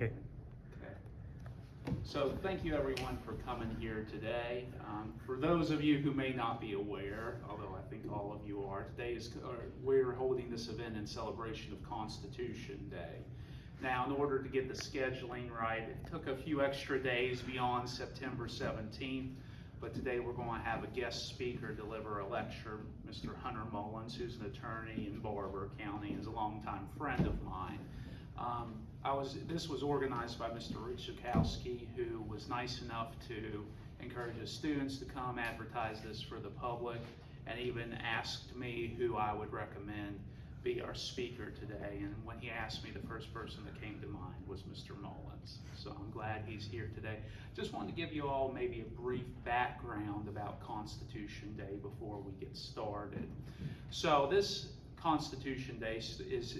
Okay. So thank you everyone for coming here today. For those of you who may not be aware, although I think all of you are, we're holding this event in celebration of Constitution Day. Now, in order to get the scheduling right, it took a few extra days beyond September 17th, but today we're going to have a guest speaker deliver a lecture, Mr. Hunter Mullens, who's an attorney in Barber County, is a longtime friend of mine. This was organized by Mr. Richikowski, who was nice enough to encourage his students to come advertise this for the public, and even asked me who I would recommend be our speaker today. And when he asked me, the first person that came to mind was Mr. Mullens. So I'm glad he's here today. Just wanted to give you all maybe a brief background about Constitution Day before we get started. So this Constitution Day is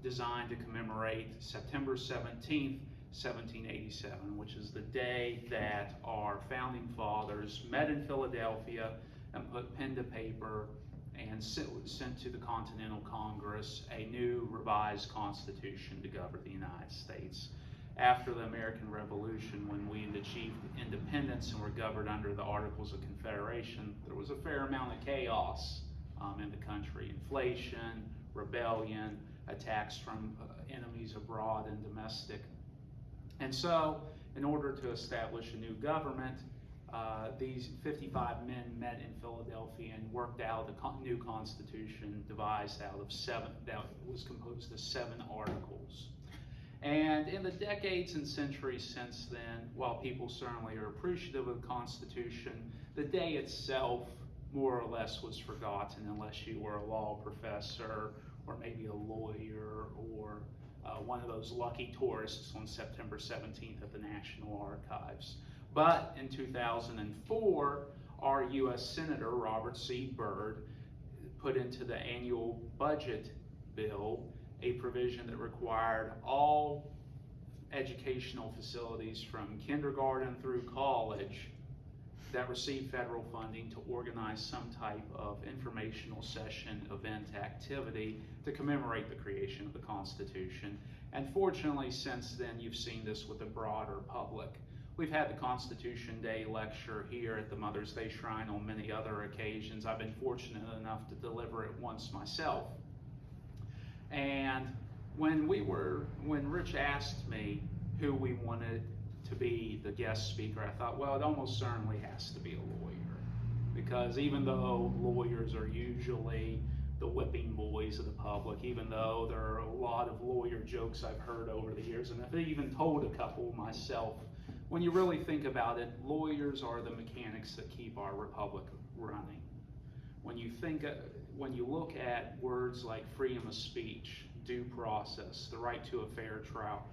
designed to commemorate September 17th, 1787, which is the day that our founding fathers met in Philadelphia and put pen to paper and sent to the Continental Congress a new revised constitution to govern the United States. After the American Revolution, when we had achieved independence and were governed under the Articles of Confederation, there was a fair amount of chaos in the country. Inflation, rebellion, attacks from enemies abroad and domestic. And so, in order to establish a new government, these 55 men met in Philadelphia and worked out the new constitution devised out of that was composed of 7 articles. And in the decades and centuries since then, while people certainly are appreciative of the Constitution, the day itself more or less was forgotten unless you were a law professor or maybe a lawyer or one of those lucky tourists on September 17th at the National Archives. But in 2004, our U.S. Senator Robert C. Byrd put into the annual budget bill a provision that required all educational facilities from kindergarten through college that receive federal funding to organize some type of informational session, event, activity to commemorate the creation of the Constitution. And fortunately, since then, you've seen this with the broader public. We've had the Constitution Day lecture here at the Mother's Day Shrine on many other occasions. I've been fortunate enough to deliver it once myself. And when Rich asked me who we wanted to be the guest speaker, I thought, well, it almost certainly has to be a lawyer, because even though lawyers are usually the whipping boys of the public, even though there are a lot of lawyer jokes I've heard over the years, and I've even told a couple myself, when you really think about it, lawyers are the mechanics that keep our republic running. When you look at words like freedom of speech, due process, the right to a fair trial,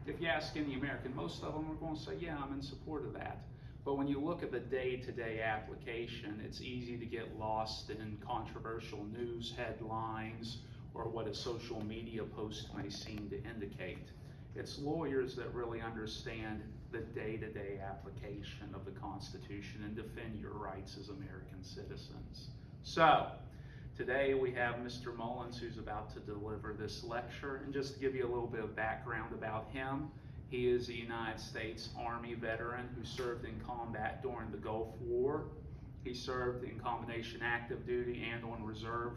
if you ask any American, most of them are going to say, yeah, I'm in support of that. But when you look at the day-to-day application, it's easy to get lost in controversial news headlines or what a social media post may seem to indicate. It's lawyers that really understand the day-to-day application of the Constitution and defend your rights as American citizens. So, today we have Mr. Mullens, who's about to deliver this lecture. And just to give you a little bit of background about him, he is a United States Army veteran who served in combat during the Gulf War. He served in combination active duty and on reserve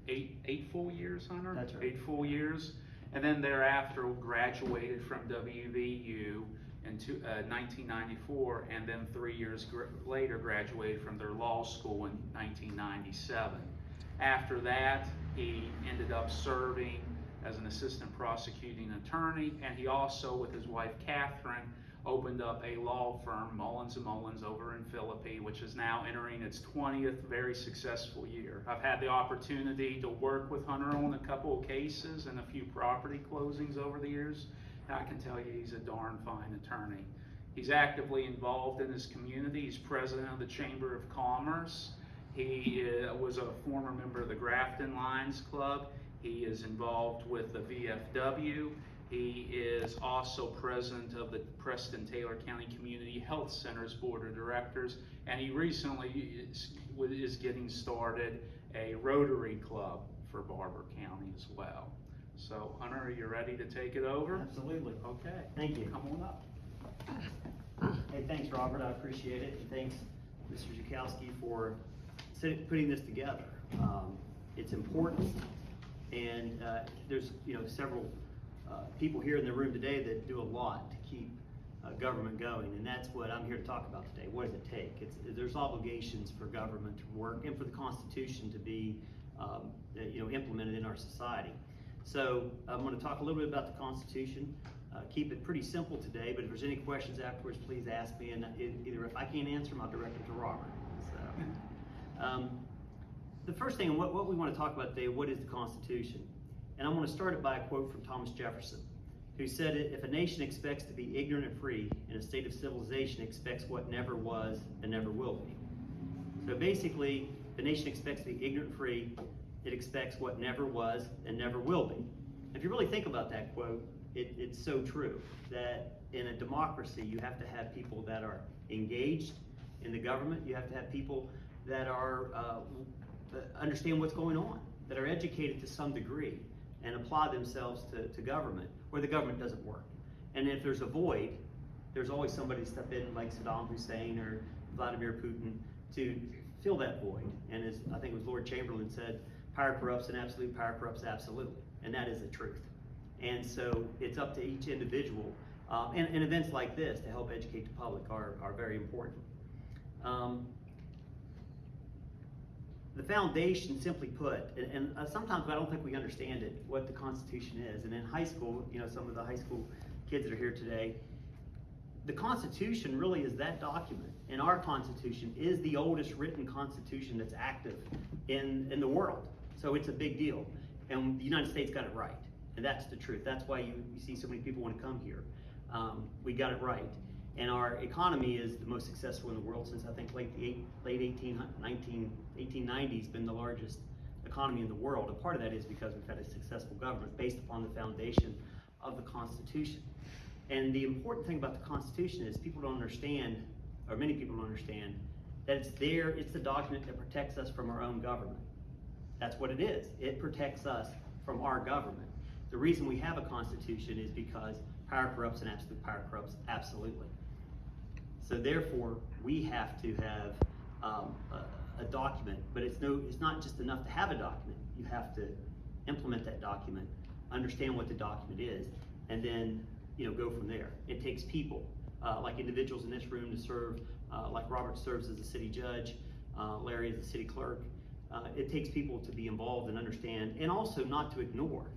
8 full years, Hunter? That's right. 8 full years. And then thereafter graduated from WVU in 1994, and then 3 years later graduated from their law school in 1997. After that, he ended up serving as an assistant prosecuting attorney, and he also, with his wife Catherine, opened up a law firm, Mullens & Mullens, over in Philippi, which is now entering its 20th very successful year. I've had the opportunity to work with Hunter on a couple of cases and a few property closings over the years, and I can tell you he's a darn fine attorney. He's actively involved in his community. He's president of the Chamber of Commerce. He was a former member of the Grafton Lions Club. He is involved with the VFW. He is also president of the Preston-Taylor County Community Health Center's Board of Directors, and he recently is getting started a Rotary Club for Barber County as well. So Hunter, are you ready to take it over? Absolutely. Okay. Thank you. Come on up. Hey, thanks, Robert. I appreciate it. And thanks, Mr. Zukowski, for putting this together. It's important, and there's several people here in the room today that do a lot to keep government going, and that's what I'm here to talk about today. What does it take? There's obligations for government to work and for the Constitution to be implemented in our society. So I'm going to talk a little bit about the Constitution. Keep it pretty simple today, but if there's any questions afterwards, please ask me, and either if I can't answer them, I'll direct them to Robert. So, the first thing, what we want to talk about today, what is the Constitution? And I'm going to start it by a quote from Thomas Jefferson, who said, "If a nation expects to be ignorant and free, in a state of civilization expects what never was and never will be." So basically, the nation expects to be ignorant and free, it expects what never was and never will be. If you really think about that quote, it's so true that in a democracy, you have to have people that are engaged in the government. You have to have people that are understand what's going on, that are educated to some degree, and apply themselves to government where the government doesn't work. And if there's a void, there's always somebody to step in, like Saddam Hussein or Vladimir Putin, to fill that void. And as I think it was Lord Chamberlain said, power corrupts and absolute power corrupts absolutely. And that is the truth. And so it's up to each individual. And events like this to help educate the public are very important. The foundation, simply put, and sometimes I don't think we understand it, what the Constitution is. And in high school, some of the high school kids that are here today, the Constitution really is that document. And our Constitution is the oldest written Constitution that's active in the world. So it's a big deal. And the United States got it right. And that's the truth. That's why you see so many people want to come here. We got it right. And our economy is the most successful in the world since I think late 1890s, been the largest economy in the world. And part of that is because we've had a successful government based upon the foundation of the Constitution. And the important thing about the Constitution is people don't understand, or many people don't understand, that it's the document that protects us from our own government. That's what it is. It protects us from our government. The reason we have a Constitution is because power corrupts and absolute power corrupts absolutely. So therefore, we have to have a document, but it's not just enough to have a document. You have to implement that document, understand what the document is, and then go from there. It takes people, like individuals in this room to serve, like Robert serves as a city judge, Larry as a city clerk. It takes people to be involved and understand, and also not to ignore.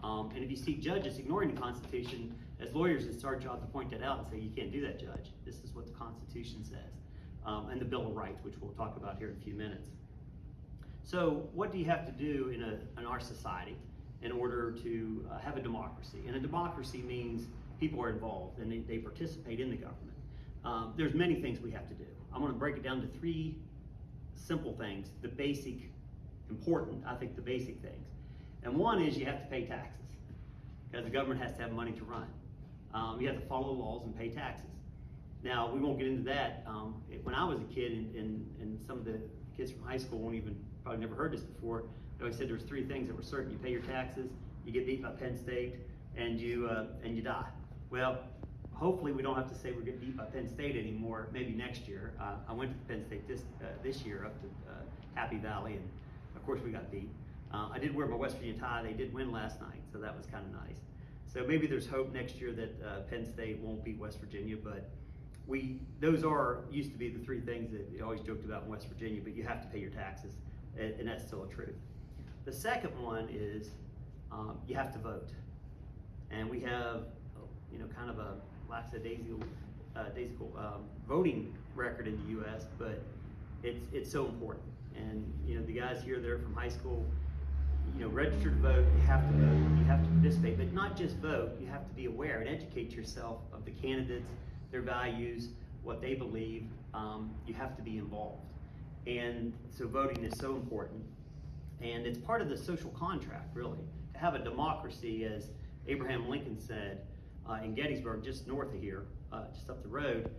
And if you see judges ignoring the Constitution, as lawyers, it's our job to point that out and say, you can't do that, judge. This is what the Constitution says. And the Bill of Rights, which we'll talk about here in a few minutes. So what do you have to do in our society in order to have a democracy? And a democracy means people are involved and they participate in the government. There's many things we have to do. I'm going to break it down to three simple things, the basic, important, I think the basic things. And one is you have to pay taxes, because the government has to have money to run. You have to follow laws and pay taxes. Now, we won't get into that. When I was a kid, and some of the kids from high school probably never heard this before, they always said there's three things that were certain. You pay your taxes, you get beat by Penn State, and you die. Well, hopefully we don't have to say we're getting beat by Penn State anymore, maybe next year. I went to Penn State this year up to Happy Valley, and of course we got beat. I did wear my West Virginia tie. They did win last night, so that was kind of nice. So maybe there's hope next year that Penn State won't beat West Virginia, but those used to be the three things that you always joked about in West Virginia, but you have to pay your taxes, and that's still a truth. The second one is you have to vote. And we have, kind of a lackadaisical voting record in the U.S., but it's so important. And, the guys here, they're from high school, register to vote, you have to vote, you have to participate, but not just vote, you have to be aware and educate yourself of the candidates, their values, what they believe. You have to be involved. And so voting is so important. And it's part of the social contract, really. To have a democracy, as Abraham Lincoln said, in Gettysburg, just north of here, just up the road,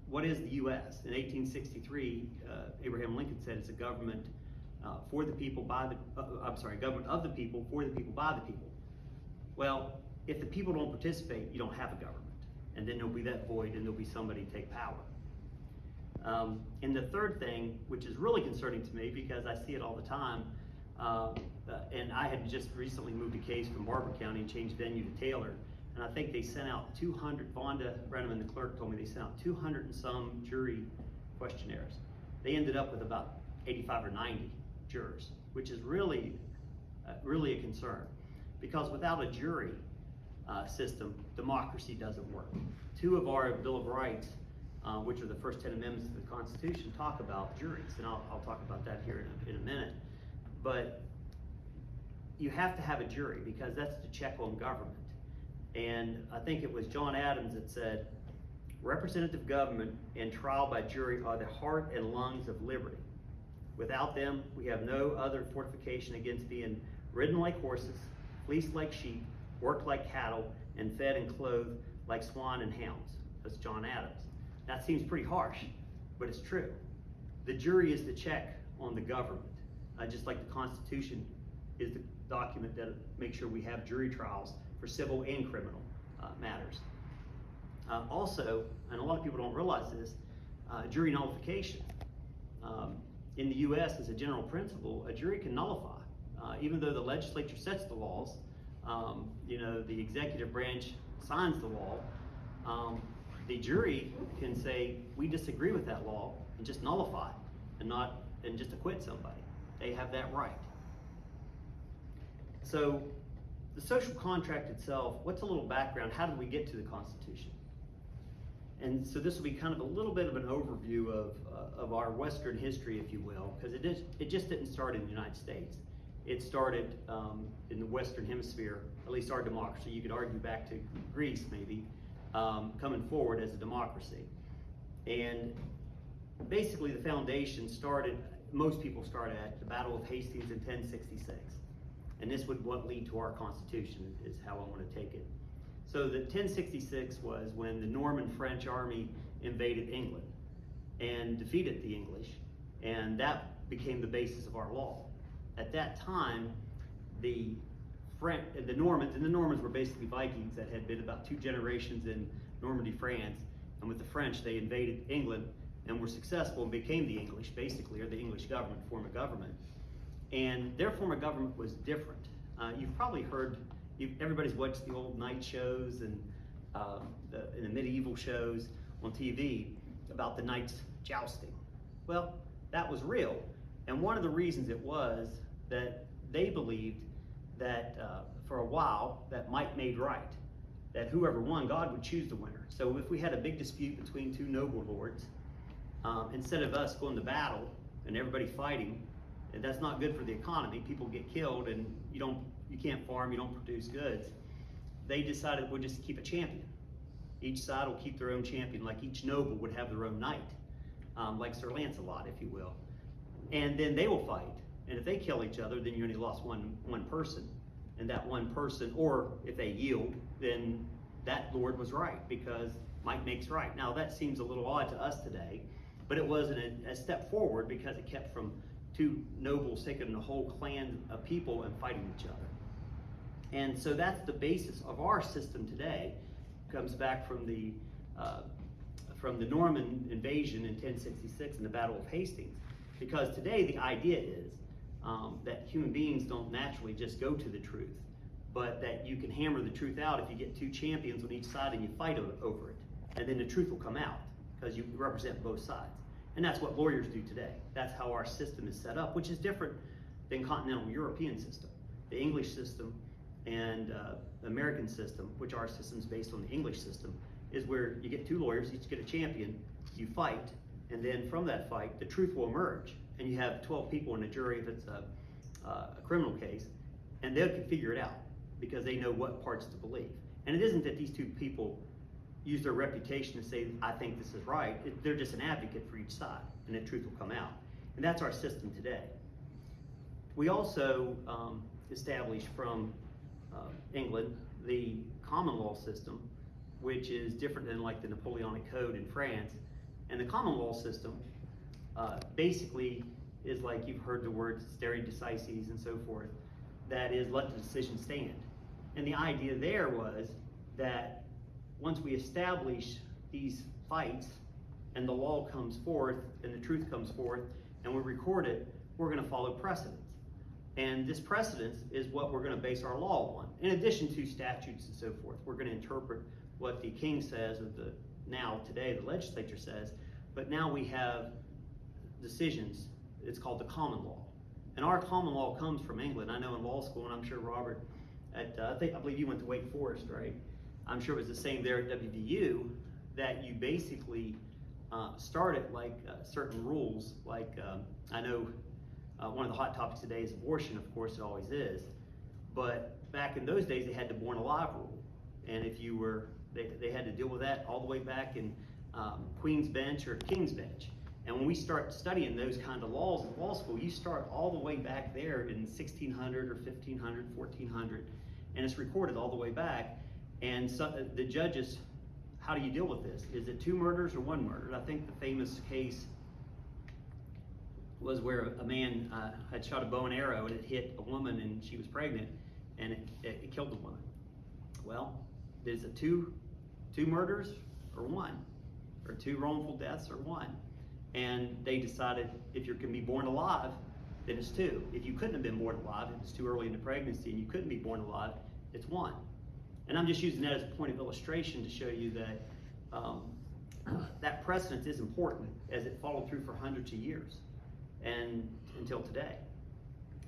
what is the U.S.? In 1863, Abraham Lincoln said it's a government for the people, by the, government of the people, for the people, by the people. Well, if the people don't participate, you don't have a government. And then there'll be that void and there'll be somebody take power. And the third thing, which is really concerning to me because I see it all the time, and I had just recently moved a case from Barber County and changed venue to Taylor, and I think they sent out 200, Vonda Brenneman, the clerk, told me they sent out 200 and some jury questionnaires. They ended up with about 85 or 90 jurors, which is really a concern, because without a jury system, democracy doesn't work. Two of our Bill of Rights, which are the first 10 amendments to the Constitution, talk about juries, and I'll talk about that here in a minute. But you have to have a jury because that's the check on government. And I think it was John Adams that said, representative government and trial by jury are the heart and lungs of liberty. Without them, we have no other fortification against being ridden like horses, fleeced like sheep, worked like cattle, and fed and clothed like swine and hounds. That's John Adams. That seems pretty harsh, but it's true. The jury is the check on the government, just like the Constitution is the document that makes sure we have jury trials for civil and criminal matters. Also, and a lot of people don't realize this, jury nullification. In the U.S., as a general principle, a jury can nullify. Even though the legislature sets the laws, the executive branch signs the law, the jury can say, we disagree with that law, and just nullify, and just acquit somebody. They have that right. So, the social contract itself, what's a little background? How did we get to the Constitution? And so this will be kind of a little bit of an overview of our Western history, if you will, because it just didn't start in the United States. It started in the Western Hemisphere, at least our democracy. You could argue back to Greece, maybe, coming forward as a democracy. And basically the foundation started, most people start at the Battle of Hastings in 1066. And this would what lead to our Constitution, is how I want to take it. So the 1066 was when the Norman French army invaded England and defeated the English, and that became the basis of our law. At that time, the Normans were basically Vikings that had been about 2 generations in Normandy, France, and with the French, they invaded England and were successful and became the English, basically, or the English government, form of government. And their form of government was different. You've probably heard, everybody's watched the old knight shows and the medieval shows on TV about the knights jousting. Well, that was real. And one of the reasons it was that they believed that for a while, that might made right. That whoever won, God would choose the winner. So if we had a big dispute between 2 noble lords, instead of us going to battle and everybody fighting, and that's not good for the economy. People get killed, and you can't farm, you don't produce goods. They decided we'll just keep a champion. Each side will keep their own champion, like each noble would have their own knight, like Sir Lancelot, if you will. And then they will fight. And if they kill each other, then you only lost one person. And that one person, or if they yield, then that lord was right, because might makes right. Now that seems a little odd to us today, but it was a step forward because it kept from 2 nobles taking a whole clan of people and fighting each other. And so that's the basis of our system today. It comes back from the Norman invasion in 1066 and the Battle of Hastings. Because today the idea is that human beings don't naturally just go to the truth, but that you can hammer the truth out if you get 2 champions on each side and you fight over it. And then the truth will come out because you represent both sides. And that's what lawyers do today. That's how our system is set up, which is different than continental European system. The English system and the American system, which our system is based on the English system, is where you get 2 lawyers, each get a champion, you fight, and then from that fight, the truth will emerge. And you have 12 people in a jury if it's a criminal case, and they can figure it out because they know what parts to believe. And it isn't that these 2 people use their reputation to say, I think this is right. They're just an advocate for each side, and the truth will come out. And that's our system today. We also established from England the common law system, which is different than like the Napoleonic Code in France. And the common law system basically is like you've heard the word stare decisis and so forth. That is, let the decision stand. And the idea there was that once we establish these fights and the law comes forth and the truth comes forth and we record it, we're going to follow precedence. And this precedence is what we're going to base our law on. In addition to statutes and so forth, we're going to interpret what the king says, or today the legislature says, but now we have decisions. It's called the common law. And our common law comes from England. I know in law school, and I'm sure Robert, I believe you went to Wake Forest, right? I'm sure it was the same there at WVU, that you basically started like certain rules, like I know one of the hot topics today is abortion, of course it always is, but back in those days they had the born alive rule, and if you were, they had to deal with that all the way back in Queen's Bench or King's Bench. And when we start studying those kind of laws in law school, you start all the way back there in 1600 or 1500, 1400, and it's recorded all the way back. And so the judges, how do you deal with this? Is it 2 murders or 1 murder? I think the famous case was where a man had shot a bow and arrow and it hit a woman and she was pregnant, and it killed the woman. Well, is it 2 murders or 1? Or 2 wrongful deaths or 1? And they decided if you can be born alive, then it's 2. If you couldn't have been born alive, if it's too early in the pregnancy and you couldn't be born alive, it's 1. And I'm just using that as a point of illustration to show you that that precedence is important, as it followed through for hundreds of years and until today.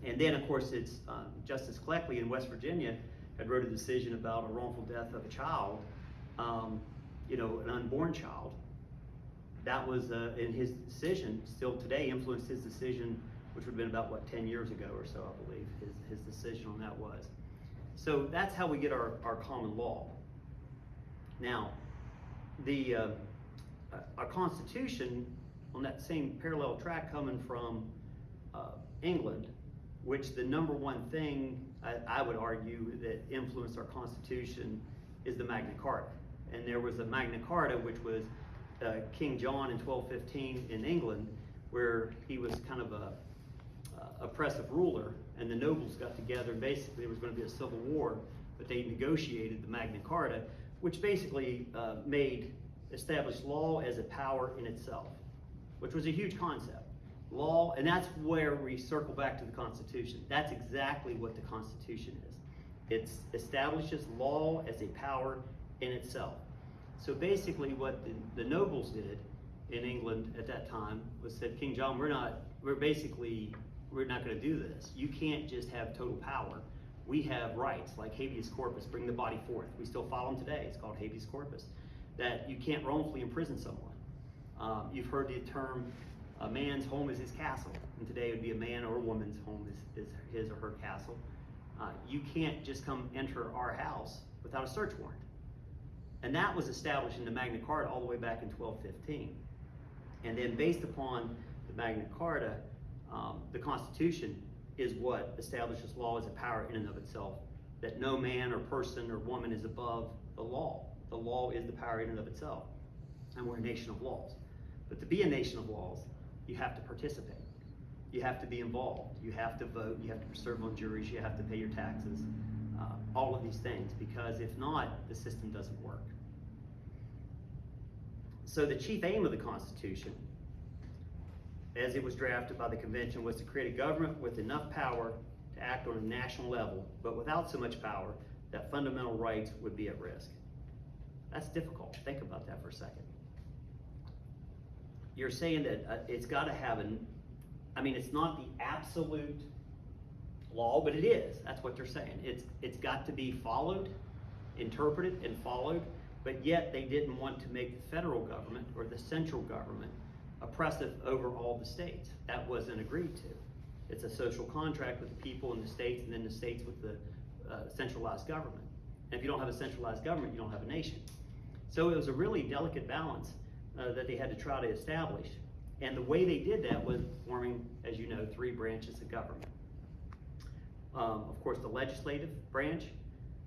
And then, of course, it's Justice Cleckley in West Virginia had wrote a decision about a wrongful death of a child, an unborn child. That was in his decision, still today influenced his decision, which would have been about, 10 years ago or so, I believe, his decision on that was. So that's how we get our common law. Now, our Constitution, on that same parallel track coming from England, which the number one thing I would argue that influenced our Constitution is the Magna Carta. And there was a Magna Carta, which was King John in 1215 in England, where he was kind of a oppressive ruler, and the nobles got together, and basically there was going to be a civil war, but they negotiated the Magna Carta, which basically established law as a power in itself, which was a huge concept. Law, and that's where we circle back to the Constitution. That's exactly what the Constitution is. It establishes law as a power in itself. So basically what the nobles did in England at that time was said, King John, we're not going to do this. You can't just have total power. We have rights like habeas corpus, bring the body forth. We still follow them today. It's called habeas corpus. That you can't wrongfully imprison someone. You've heard the term, a man's home is his castle. And today it would be a man or a woman's home is his or her castle. You can't just come enter our house without a search warrant. And that was established in the Magna Carta all the way back in 1215. And then based upon the Magna Carta, the Constitution is what establishes law as a power in and of itself, that no man or person or woman is above the law. The law is the power in and of itself. And we're a nation of laws. But to be a nation of laws, you have to participate. You have to be involved. You have to vote. You have to serve on juries. You have to pay your taxes. All of these things, because if not, the system doesn't work. So the chief aim of the Constitution, as it was drafted by the convention, was to create a government with enough power to act on a national level, but without so much power that fundamental rights would be at risk. That's difficult. Think about that for a second. You're saying that it's got to have it's not the absolute law, but it is. That's what they're saying. It's got to be followed, interpreted, and followed, but yet they didn't want to make the federal government or the central government oppressive over all the states. That wasn't agreed to. It's a social contract with the people in the states, and then the states with the centralized government. And if you don't have a centralized government, you don't have a nation. So it was a really delicate balance that they had to try to establish. And the way they did that was forming, as you know, 3 branches of government. Of course, the legislative branch,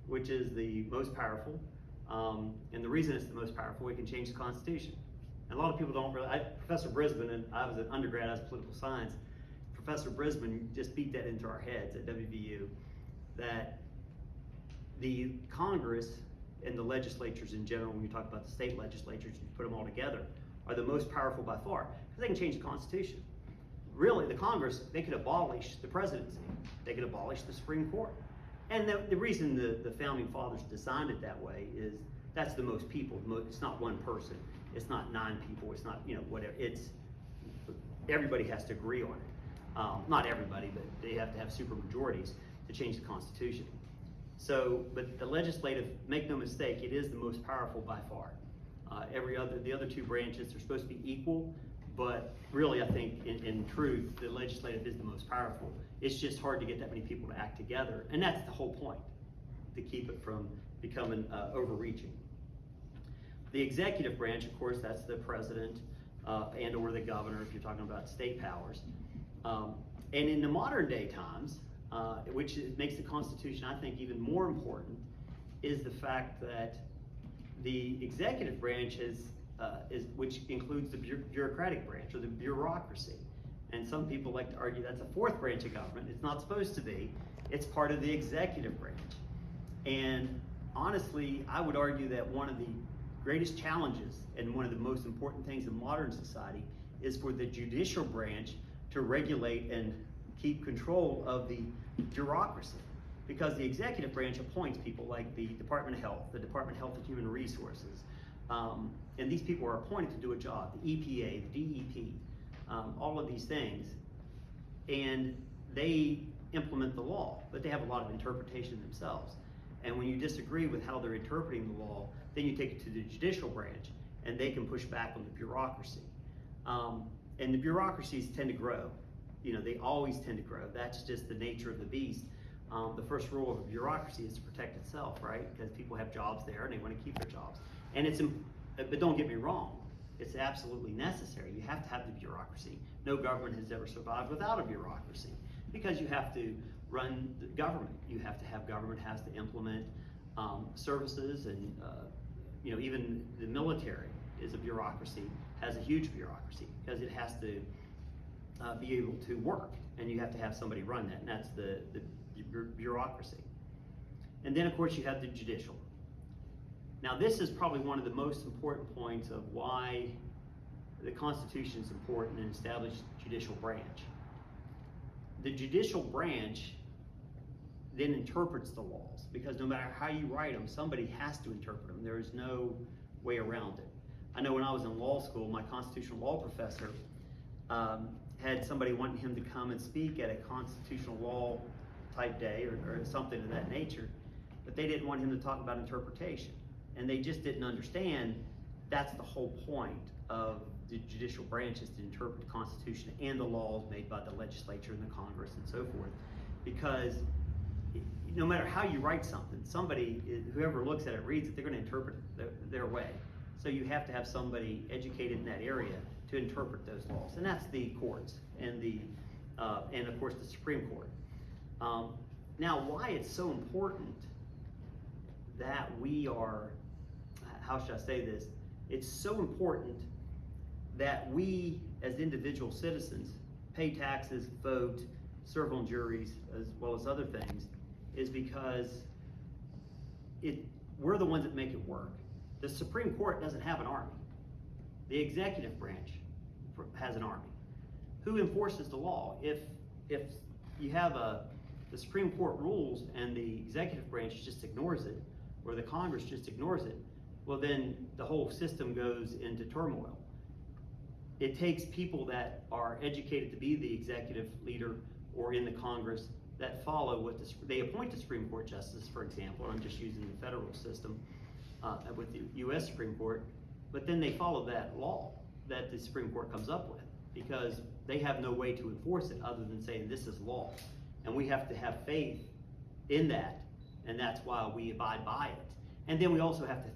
which is the most powerful. And the reason it's the most powerful, it can change the Constitution. And a lot of people don't really, Professor Brisbane, and I was an undergrad, I was political science, Professor Brisbane just beat that into our heads at WVU, that the Congress and the legislatures in general, when you talk about the state legislatures, you put them all together, are the most powerful by far, because they can change the Constitution. Really, the Congress, they could abolish the presidency. They could abolish the Supreme Court. And the reason the founding fathers designed it that way is that's the most people. It's not one person. It's not 9 people. It's not, whatever. It's everybody has to agree on it. Not everybody, but they have to have super majorities to change the Constitution. So, but the legislative, make no mistake, it is the most powerful by far. The other 2 branches are supposed to be equal, but really I think in truth, the legislative is the most powerful. It's just hard to get that many people to act together, and that's the whole point, to keep it from becoming overreaching. The executive branch, of course, that's the president and or the governor if you're talking about state powers. And in the modern day times, which makes the Constitution, I think, even more important, is the fact that the executive branch which includes the bureaucratic branch or the bureaucracy. And some people like to argue that's a 4th branch of government. It's not supposed to be. It's part of the executive branch. And honestly, I would argue that one of the greatest challenges and one of the most important things in modern society is for the judicial branch to regulate and keep control of the bureaucracy. Because the executive branch appoints people like the Department of Health, the Department of Health and Human Resources, and these people are appointed to do a job, the EPA, the DEP, all of these things, and they implement the law, but they have a lot of interpretation themselves. And when you disagree with how they're interpreting the law, then you take it to the judicial branch, and they can push back on the bureaucracy. And the bureaucracies tend to grow. They always tend to grow. That's just the nature of the beast. The first rule of a bureaucracy is to protect itself, right? Because people have jobs there and they want to keep their jobs. And but don't get me wrong, it's absolutely necessary. You have to have the bureaucracy. No government has ever survived without a bureaucracy, because you have to run the government. You have to have government has to implement services, and even the military is a bureaucracy, has a huge bureaucracy, because it has to be able to work, and you have to have somebody run that, and that's the bureaucracy. And then of course you have the judicial. Now this is probably one of the most important points of why the Constitution is important and established judicial branch. The judicial branch then interprets the laws, because no matter how you write them, somebody has to interpret them. There is no way around it. I know when I was in law school, my constitutional law professor had somebody wanting him to come and speak at a constitutional law type day or something of that nature, but they didn't want him to talk about interpretation. And they just didn't understand that's the whole point of the judicial branch, is to interpret the Constitution and the laws made by the legislature and the Congress and so forth. Because no matter how you write something, whoever looks at it, reads it, they're going to interpret it their way. So you have to have somebody educated in that area to interpret those laws, and that's the courts and of course the Supreme Court. Now, why it's so important that we are, how should I say this? It's so important that we, as individual citizens, pay taxes, vote, serve on juries, as well as other things, is because we're the ones that make it work. The Supreme Court doesn't have an army. The executive branch has an army. Who enforces the law? If you have the Supreme Court rules and the executive branch just ignores it, or the Congress just ignores it, well then the whole system goes into turmoil. It takes people that are educated to be the executive leader or in the Congress that follow what they appoint the Supreme Court justice, for example. I'm just using the federal system with the U.S. Supreme Court, but then they follow that law that the Supreme Court comes up with, because they have no way to enforce it other than saying this is law. And we have to have faith in that, and that's why we abide by it. And then we also have to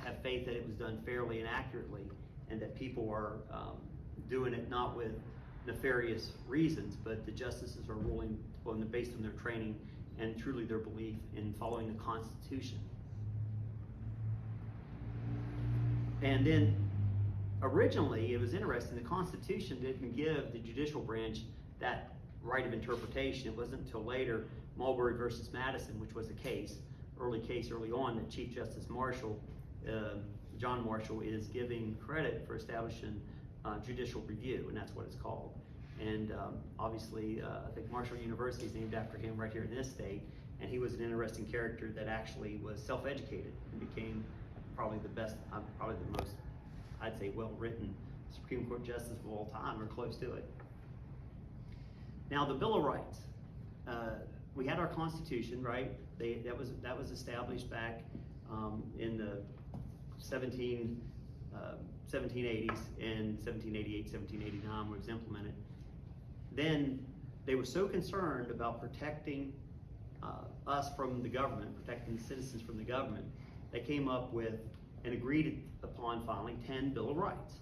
have faith that it was done fairly and accurately, and that people are doing it not with nefarious reasons, but the justices are ruling based on their training and truly their belief in following the Constitution. And then originally, it was interesting, the Constitution didn't give the judicial branch that right of interpretation. It wasn't until later, Marbury versus Madison, which was a early on, that Chief Justice Marshall, John Marshall, is giving credit for establishing judicial review, and that's what it's called. And obviously, I think Marshall University is named after him right here in this state, and he was an interesting character that actually was self-educated and became probably the best, probably the most, I'd say, well-written Supreme Court justice of all time, or close to it. Now, the Bill of Rights. We had our Constitution, right? That was established back in the 1780s, and 1788, 1789 was implemented. Then they were so concerned about protecting us from the government, protecting the citizens from the government, they came up with and agreed upon finally 10 Bill of Rights.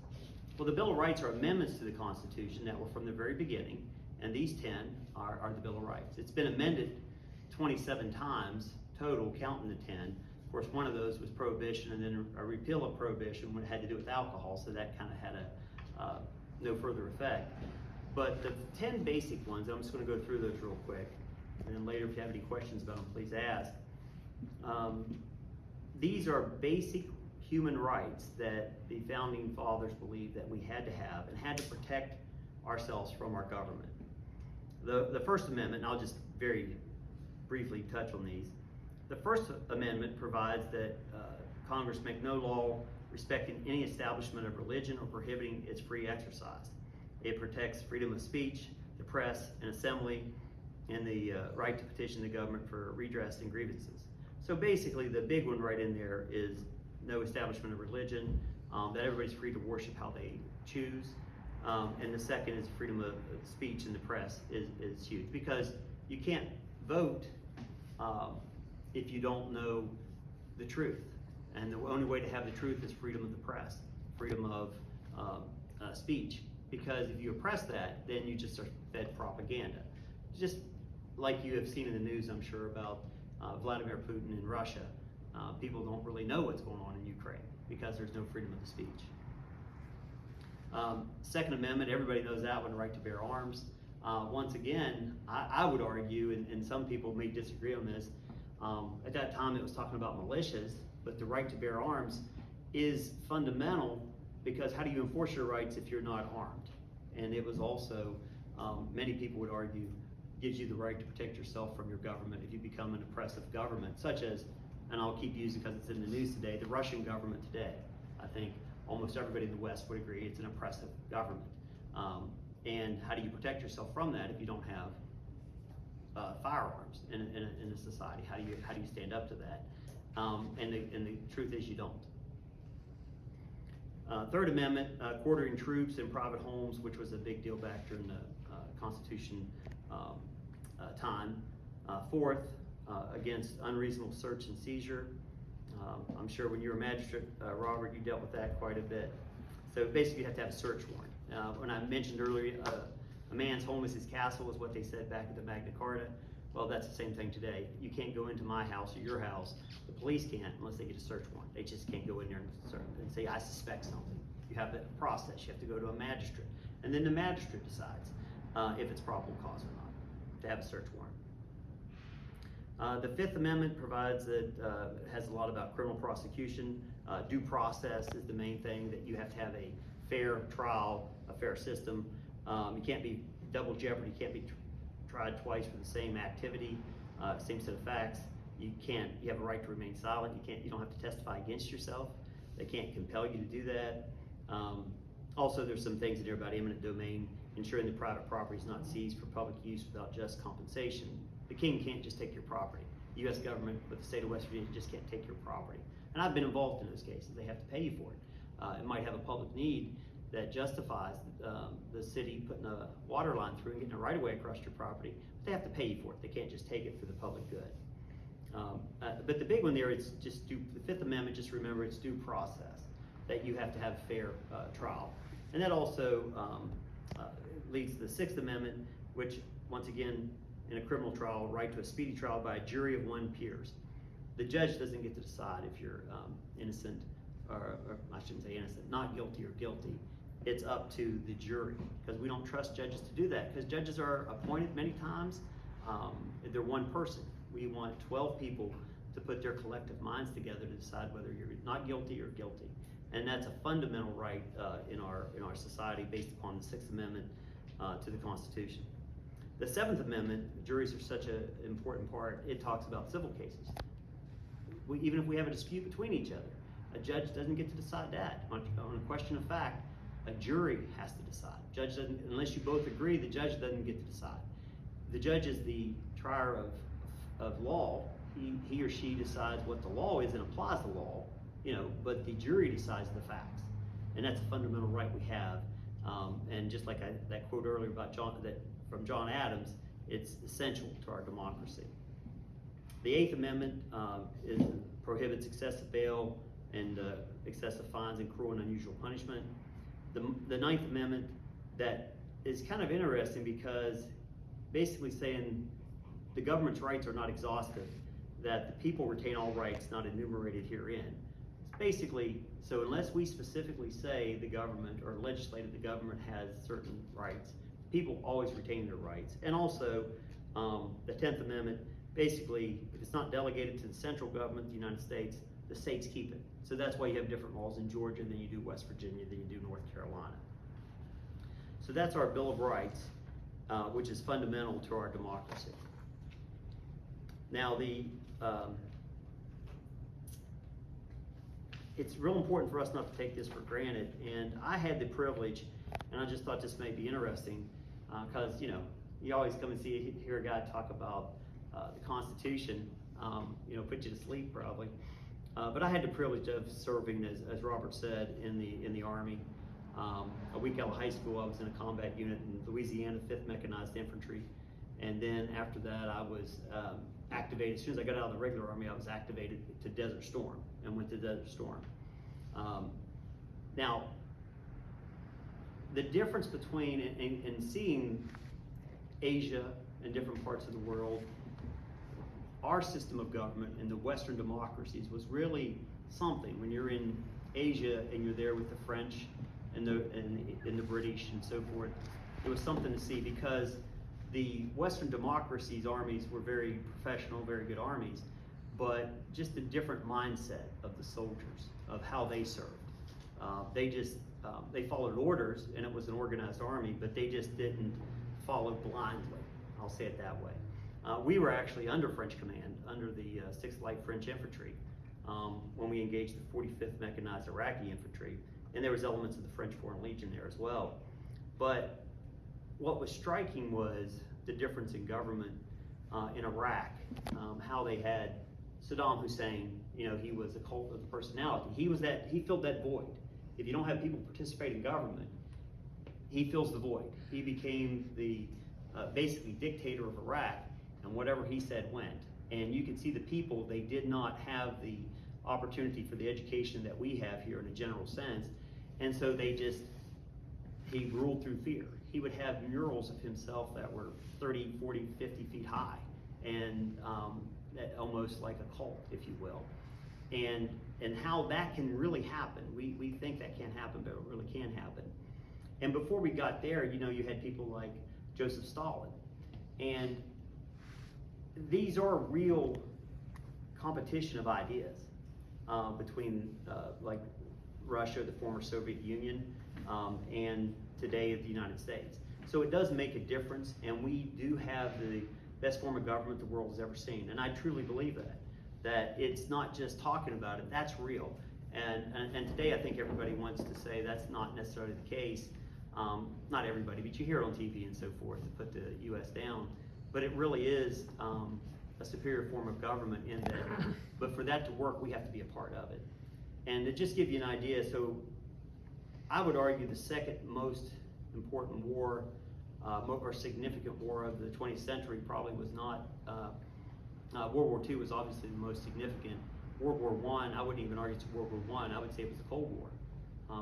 Well, the Bill of Rights are amendments to the Constitution that were from the very beginning, and these 10 are the Bill of Rights. It's been amended 27 times total, counting the 10. Of course, one of those was prohibition, and then a repeal of prohibition when it had to do with alcohol, so that kind of had no further effect. But the 10 basic ones, I'm just going to go through those real quick, and then later if you have any questions about them, please ask. These are basic human rights that the founding fathers believed that we had to have and had to protect ourselves from our government. The First Amendment, and I'll just very briefly touch on these. The First Amendment provides that Congress make no law respecting any establishment of religion or prohibiting its free exercise. It protects freedom of speech, the press, and assembly, and the right to petition the government for redress and grievances. So basically, the big one right in there is no establishment of religion, that everybody's free to worship how they choose. And the second is freedom of speech in the press is huge, because you can't vote if you don't know the truth. And the only way to have the truth is freedom of the press, freedom of speech. Because if you oppress that, then you just are fed propaganda. Just like you have seen in the news, I'm sure, about Vladimir Putin in Russia. People don't really know what's going on in Ukraine because there's no freedom of the speech. Second Amendment, everybody knows that one, right to bear arms. Once again, I would argue, and some people may disagree on this, at that time it was talking about militias, but the right to bear arms is fundamental, because how do you enforce your rights if you're not armed? And it was also, many people would argue, gives you the right to protect yourself from your government if you become an oppressive government, such as, and I'll keep using because it's in the news today, the Russian government today. I think almost everybody in the West would agree it's an oppressive government. And how do you protect yourself from that if you don't have firearms in a society? How do you stand up to that? And the truth is you don't. Third Amendment, quartering troops in private homes, which was a big deal back during the Constitution time. Fourth, against unreasonable search and seizure. I'm sure when you were a magistrate, Robert, you dealt with that quite a bit. So basically you have to have a search warrant. When I mentioned earlier, a man's home is his castle is what they said back at the Magna Carta. Well, that's the same thing today. You can't go into my house or your house. The police can't unless they get a search warrant. They just can't go in there and say, I suspect something. You have that process. You have to go to a magistrate. And then the magistrate decides if it's probable cause or not to have a search warrant. The Fifth Amendment provides that, has a lot about criminal prosecution. Due process is the main thing, that you have to have a fair trial, a fair system. You can't be double jeopardy. You can't be tried twice for the same activity, same set of facts. You have a right to remain silent. You don't have to testify against yourself. They can't compel you to do that. Also, there's some things in there about eminent domain, ensuring the private property is not seized for public use without just compensation. The king can't just take your property. The U.S. government with the state of West Virginia just can't take your property. And I've been involved in those cases. They have to pay you for it. It might have a public need that justifies the city putting a water line through and getting a right-of-way across your property, but they have to pay you for it. They can't just take it for the public good. But the big one there is just the Fifth Amendment, just remember it's due process, that you have to have fair trial. And that also leads to the Sixth Amendment, which, once again, in a criminal trial, right to a speedy trial by a jury of one peers. The judge doesn't get to decide if you're innocent, or I shouldn't say innocent, not guilty or guilty. it's up to the jury, because we don't trust judges to do that, because judges are appointed many times. They're one person. We want 12 people to put their collective minds together to decide whether you're not guilty or guilty. And that's a fundamental right in our society based upon the Sixth Amendment to the Constitution. The Seventh Amendment, juries are such an important part. It talks about civil cases. Even if we have a dispute between each other, a judge doesn't get to decide that. On a question of fact, a jury has to decide. Judge doesn't, unless you both agree, the judge doesn't get to decide. The judge is the trier of law. He or she decides what the law is and applies the law, but the jury decides the facts. And that's a fundamental right we have. And just like that quote earlier about from John Adams, it's essential to our democracy. The Eighth Amendment prohibits excessive bail and excessive fines and cruel and unusual punishment. The Ninth Amendment, that is kind of interesting because basically saying the government's rights are not exhaustive, that the people retain all rights not enumerated herein. It's basically, so unless we specifically say the government or legislated the government has certain rights, people always retain their rights. And also, the 10th Amendment, basically, if it's not delegated to the central government, the United States, the states keep it. So that's why you have different laws in Georgia than you do West Virginia, than you do North Carolina. So that's our Bill of Rights, which is fundamental to our democracy. Now, it's real important for us not to take this for granted, and I had the privilege, and I just thought this may be interesting, because you always come and hear a guy talk about the Constitution, put you to sleep probably. But I had the privilege of serving, as Robert said, in the Army. A week out of high school, I was in a combat unit in Louisiana, 5th Mechanized Infantry, and then after that, I was activated. As soon as I got out of the regular Army, I was activated to Desert Storm and went to Desert Storm. Now, the difference between in seeing Asia and different parts of the world, our system of government in the Western democracies was really something. When you're in Asia and you're there with the French and the British and so forth, it was something to see, because the Western democracies' armies were very professional, very good armies, but just a different mindset of the soldiers, of how they served. They followed orders, and it was an organized army, but they just didn't follow blindly. I'll say it that way. We were actually under French command, under the 6th Light French Infantry, when we engaged the 45th Mechanized Iraqi Infantry, and there was elements of the French Foreign Legion there as well. But what was striking was the difference in government in Iraq, how they had Saddam Hussein. He was a cult of the personality. He filled that void. If you don't have people participate in government, he fills the void. He became the basically dictator of Iraq, and whatever he said went. And you can see the people, they did not have the opportunity for the education that we have here in a general sense, and so he ruled through fear. He would have murals of himself that were 30, 40, 50 feet high, and almost like a cult, if you will. And how that can really happen. We think that can't happen, but it really can happen. And before we got there, you had people like Joseph Stalin. And these are real competition of ideas between like Russia, the former Soviet Union, and today the United States. So it does make a difference, and we do have the best form of government the world has ever seen. And I truly believe that it's not just talking about it, that's real. And today I think everybody wants to say that's not necessarily the case. Not everybody, but you hear it on TV and so forth to put the U.S. down. But it really is a superior form of government in that. But for that to work, we have to be a part of it. And to just give you an idea, so I would argue the second most important war or significant war of the 20th century probably was not, World War II was obviously the most significant. World War I wouldn't even argue it's World War I would say it was the Cold War.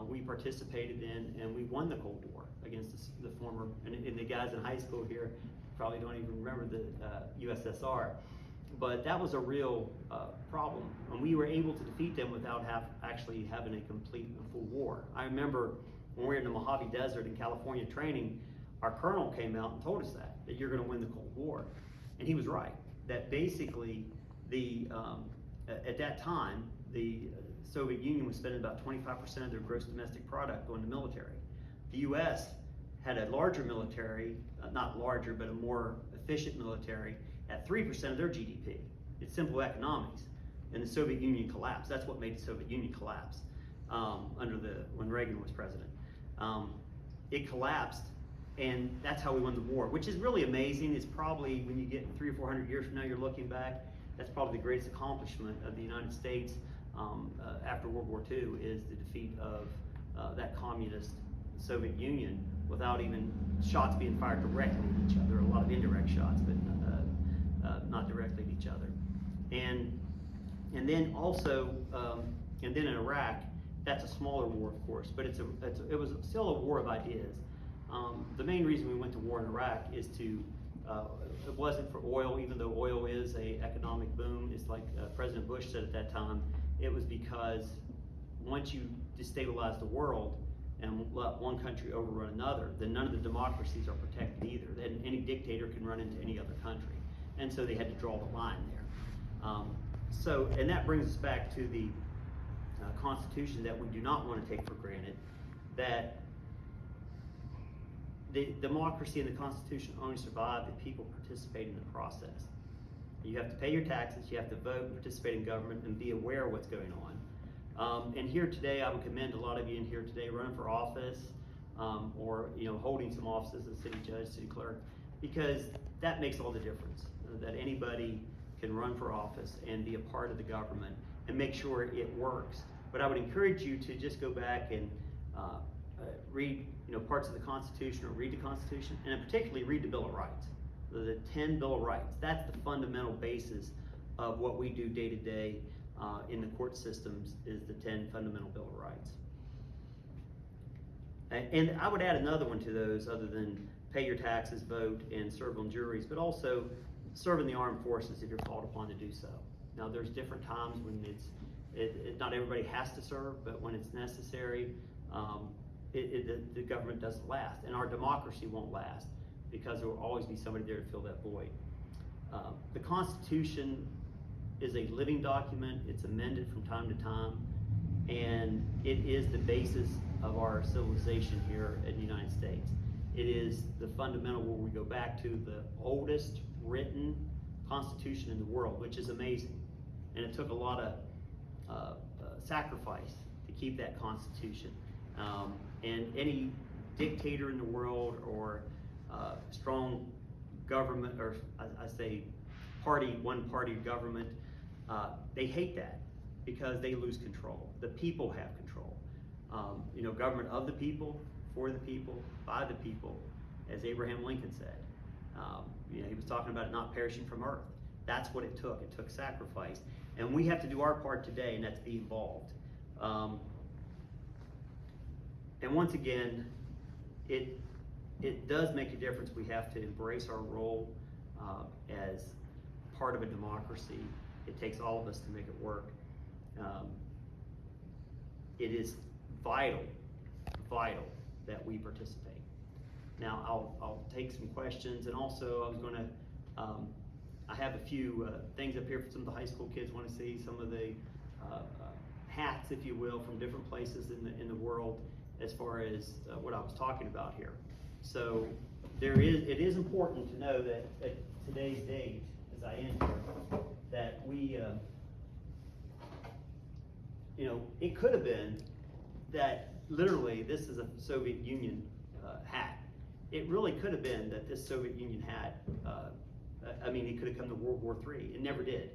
We participated in and we won the Cold War against the former, and the guys in high school here probably don't even remember the USSR. But that was a real problem, and we were able to defeat them without actually having a complete and full war. I remember when we were in the Mojave Desert in California training, our colonel came out and told us that you're gonna win the Cold War. And he was right, that basically at that time, the Soviet Union was spending about 25% of their gross domestic product on the military. The US had a larger military, not larger, but a more efficient military at 3% of their GDP. It's simple economics. And the Soviet Union collapsed. That's what made the Soviet Union collapse when Reagan was president. It collapsed, and that's how we won the war, which is really amazing. It's probably, when you get 300 or 400 years from now, you're looking back, that's probably the greatest accomplishment of the United States after World War II, is the defeat of that communist Soviet Union without even shots being fired directly at each other. A lot of indirect shots, but not directly at each other. And then also, and then in Iraq, that's a smaller war, of course, but it was still a war of ideas. The main reason we went to war in Iraq is it wasn't for oil, even though oil is an economic boom. It's like President Bush said at that time, it was because once you destabilize the world and let one country overrun another, then none of the democracies are protected either. Then any dictator can run into any other country. And so they had to draw the line there. And that brings us back to the Constitution that we do not want to take for granted, that the democracy and the Constitution only survive if people participate in the process. You have to pay your taxes, you have to vote and participate in government and be aware of what's going on. And here today, I would commend a lot of you in here today running for office, or holding some offices as city judge, city clerk, because that makes all the difference. That anybody can run for office and be a part of the government and make sure it works. But I would encourage you to just go back and read parts of the Constitution, or read the Constitution, and particularly read the Bill of Rights. The 10 Bill of Rights. That's the fundamental basis of what we do day to day in the court systems, is the 10 fundamental Bill of Rights. And I would add another one to those, other than pay your taxes, vote, and serve on juries, but also serve in the armed forces if you're called upon to do so. Now, there's different times when not everybody has to serve, but when it's necessary, the government doesn't last, and our democracy won't last, because there will always be somebody there to fill that void. The Constitution is a living document. It's amended from time to time, and it is the basis of our civilization here in the United States. It is the fundamental, where we go back to the oldest written Constitution in the world, which is amazing. And it took a lot of sacrifice to keep that Constitution. And any dictator in the world, or strong government, or I say one party government, they hate that, because they lose control. The people have control. Government of the people, for the people, by the people, as Abraham Lincoln said. He was talking about it not perishing from earth. That's what it took. It took sacrifice. And we have to do our part today, and that's be involved. And once again, it does make a difference. We have to embrace our role as part of a democracy. It takes all of us to make it work. It is vital that we participate. Now, I'll take some questions, and also I have a few things up here for some of the high school kids want to see, some of the hats, if you will, from different places in the world, as far as what I was talking about here. So it is important to know that at today's date, as I end here, that we, it could have been that literally this is a Soviet Union hat. It really could have been that this Soviet Union hat, it could have come to World War III. It never did.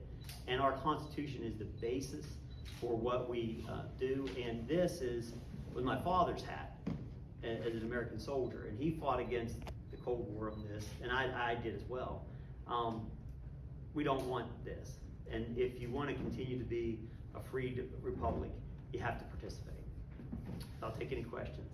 And our Constitution is the basis for what we do. And this was my father's hat as an American soldier, and he fought against the Cold War on this, and I did as well. We don't want this. And if you want to continue to be a free republic, you have to participate. I'll take any questions.